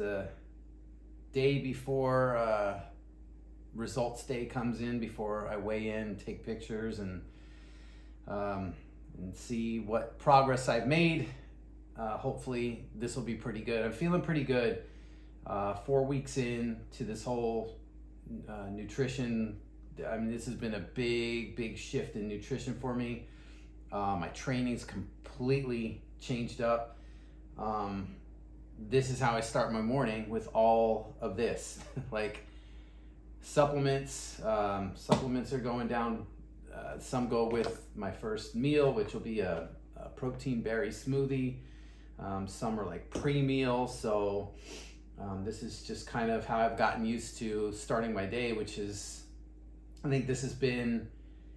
The day before results day comes in, before I weigh in, take pictures, and see what progress I've made. Hopefully this will be pretty good. I'm feeling pretty good. 4 weeks in to this whole nutrition. I mean, this has been a big shift in nutrition for me. My training's completely changed up. This is how I start my morning, with all of this. Like supplements are going down. Some go with my first meal, which will be a protein berry smoothie. Some are like pre-meal. So this is just kind of how I've gotten used to starting my day, which is, I think this has been,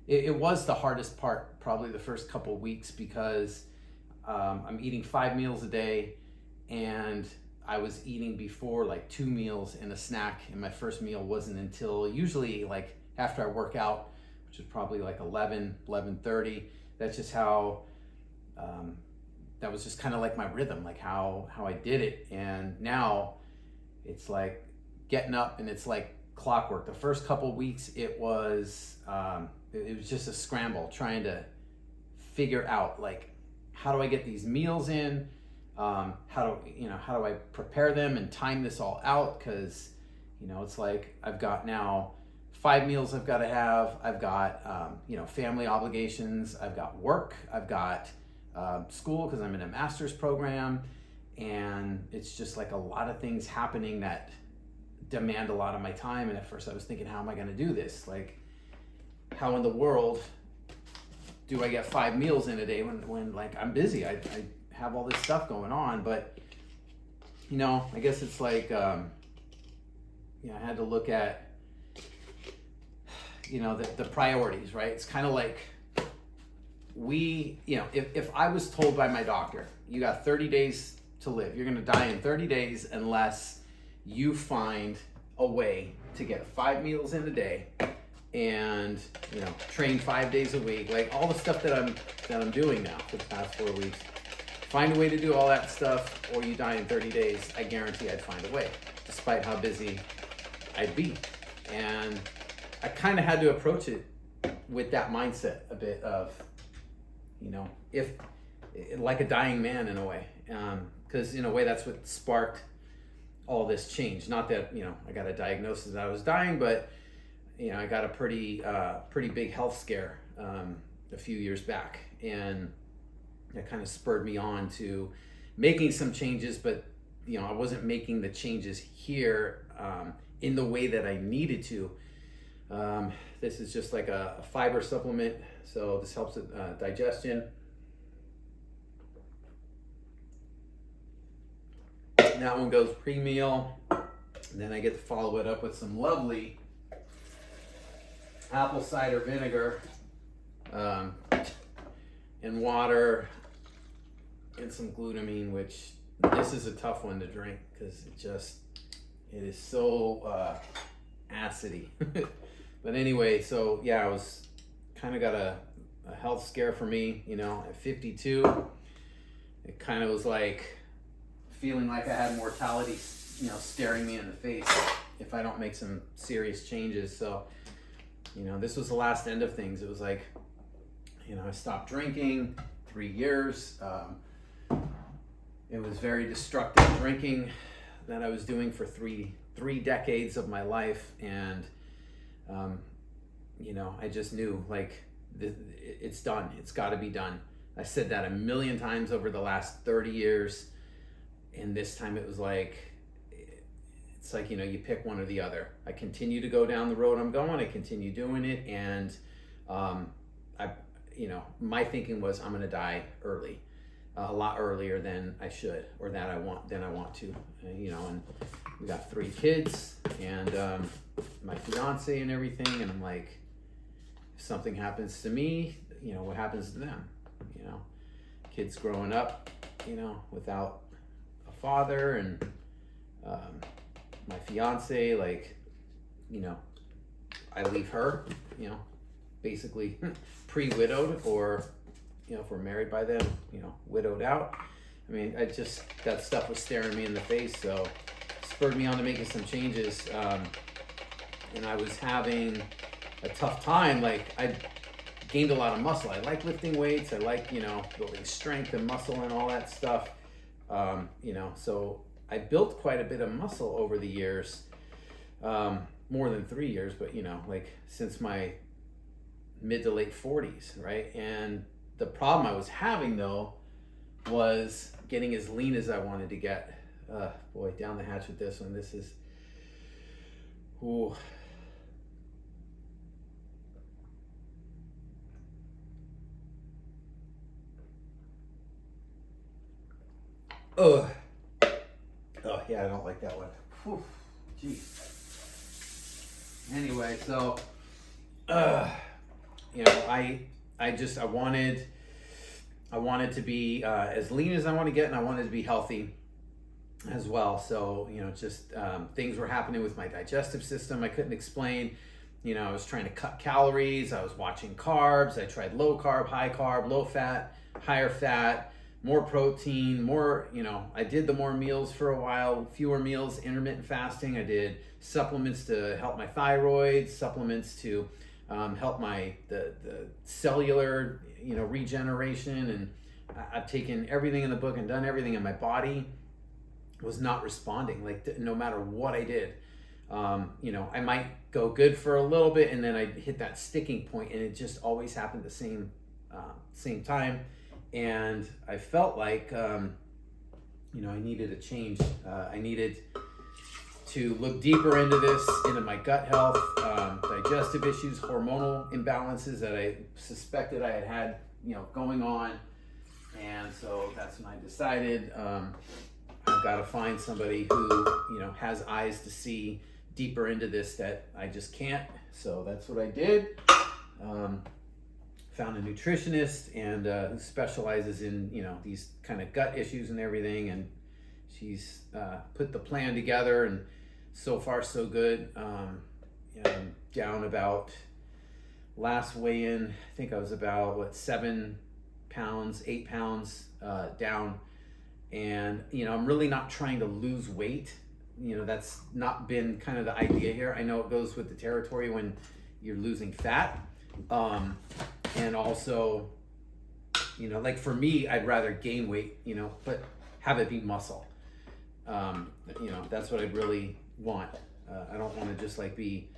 it was the hardest part, probably the first couple weeks, because I'm eating 5 meals a day, and I was eating before like 2 meals and a snack, and my first meal wasn't until usually like after I work out, which is probably like 11:30. That's just how, that was just kind of like my rhythm, like how I did it. And now it's like getting up and it's like clockwork. The first couple weeks it was just a scramble, trying to figure out like, how do I get these meals in? How do I prepare them and time this all out? Because it's like I've got now 5 meals I've got to have. I've got family obligations. I've got work. I've got school, because I'm in a master's program, and it's just like a lot of things happening that demand a lot of my time. And at first I was thinking, how am I going to do this? Like, how in the world do I get 5 meals in a day when like I'm busy? I have all this stuff going on. But I guess it's like I had to look at the priorities, right? It's kind of like if I was told by my doctor, you got 30 days to live, you're going to die in 30 days unless you find a way to get 5 meals in a day and train 5 days a week, like all the stuff that I'm doing now for the past 4 weeks. Find a way to do all that stuff, or you die in 30 days. I guarantee I'd find a way, despite how busy I'd be. And I kind of had to approach it with that mindset, a bit of, if like a dying man in a way, because in a way that's what sparked all this change. Not that I got a diagnosis that I was dying, but I got a pretty big health scare a few years back, and that kind of spurred me on to making some changes. But I wasn't making the changes here in the way that I needed to. This is just like a fiber supplement, so this helps with digestion. And that one goes pre-meal. Then I get to follow it up with some lovely apple cider vinegar and water and some glutamine, which this is a tough one to drink because it is so acidy. But anyway, so yeah, I was kind of got a health scare for me, at 52. It kind of was like feeling like I had mortality, staring me in the face if I don't make some serious changes. So, this was the last end of things. It was like, I stopped drinking 3 years. It was very destructive drinking that I was doing for three decades of my life. And, I just knew like it's done. It's got to be done. I said that a million times over the last 30 years. And this time it was like, it's like, you pick one or the other. I continue to go down the road I'm going. I continue doing it. And, my thinking was I'm going to die early, a lot earlier than I should, or than I want to, and we got 3 kids and, my fiance and everything. And I'm like, if something happens to me, what happens to them? Kids growing up, without a father, and, my fiance, like, I leave her, basically pre-widowed, or, if we're married by then, widowed out. I mean, that stuff was staring me in the face. So spurred me on to making some changes. And I was having a tough time. Like, I gained a lot of muscle. I like lifting weights. I like, building strength and muscle and all that stuff. So I built quite a bit of muscle over the years, more than 3 years, but like since my mid to late 40s, right? And the problem I was having though was getting as lean as I wanted to get. Boy, down the hatch with this one. This is, ooh. Oh yeah, I don't like that one. Whew, geez. Anyway, so I wanted to be as lean as I want to get, and I wanted to be healthy as well. So things were happening with my digestive system I couldn't explain. I was trying to cut calories. I was watching carbs. I tried low carb, high carb, low fat, higher fat, more protein, more, I did the more meals for a while, fewer meals, intermittent fasting. I did supplements to help my thyroid, supplements to help the cellular, regeneration. And I've taken everything in the book and done everything, and my body was not responding, like no matter what I did. I might go good for a little bit, and then I hit that sticking point, and it just always happened the same time. And I felt like, I needed a change. I needed to look deeper into this, into my gut health, digestive issues, hormonal imbalances that I suspected I had going on. And so that's when I decided I've got to find somebody who, has eyes to see deeper into this that I just can't. So that's what I did. Found a nutritionist and who specializes in these kind of gut issues and everything, and she's put the plan together, and so far so good. I'm down about, last weigh-in, I think I was about 7 pounds, 8 pounds down, and I'm really not trying to lose weight. That's not been kind of the idea here. I know it goes with the territory when you're losing fat. And also, like for me, I'd rather gain weight, but have it be muscle. That's what I'd really want. I don't want to just like be,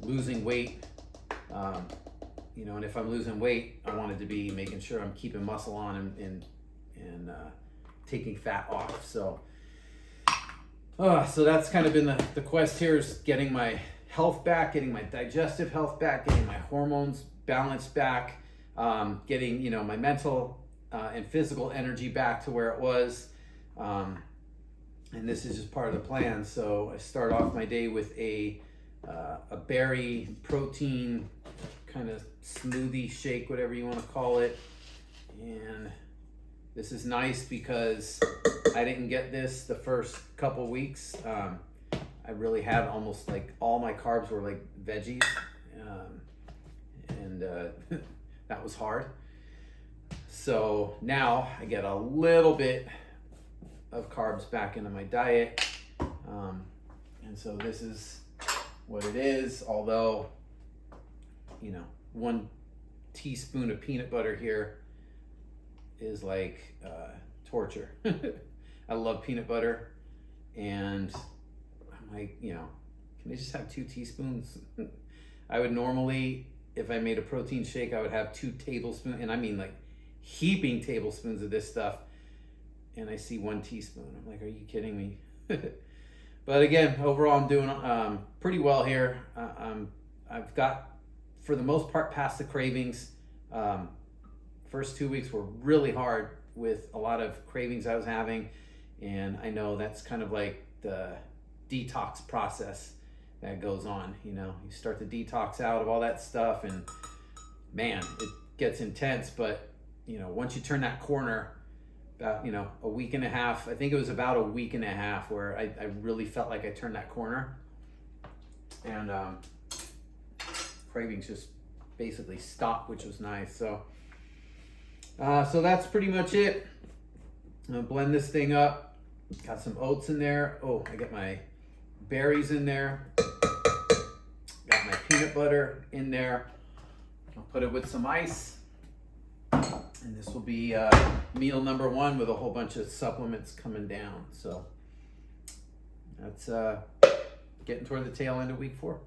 losing weight. And if I'm losing weight, I want it to be making sure I'm keeping muscle on and taking fat off. So that's kind of been the quest here, is getting my health back, getting my digestive health back, getting my hormones balanced back, getting my mental and physical energy back to where it was, and this is just part of the plan. So I start off my day with a berry protein kind of smoothie shake, whatever you want to call it. And this is nice because I didn't get this the first couple weeks. I really had almost like all my carbs were like veggies, and that was hard. So now I get a little bit of carbs back into my diet, and so this is what it is. Although 1 teaspoon of peanut butter here is like torture. I love peanut butter, and I'm like, can I just have 2 teaspoons? I would normally, if I made a protein shake, I would have 2 tablespoons, and I mean like heaping tablespoons of this stuff, and I see 1 teaspoon. I'm like, are you kidding me? But again, overall, I'm doing pretty well here. I've got, for the most part, past the cravings. First 2 weeks were really hard with a lot of cravings I was having, and I know that's kind of like the detox process that goes on. You start to detox out of all that stuff, and man, it gets intense. But once you turn that corner, about a week and a half, I think it was about a week and a half where I really felt like I turned that corner, and cravings just basically stopped, which was nice. So that's pretty much it. I'm gonna blend this thing up. Got some oats in there. Oh, I got my berries in there. Got my peanut butter in there. I'll put it with some ice. And this will be meal number 1 with a whole bunch of supplements coming down. So that's getting toward the tail end of week 4.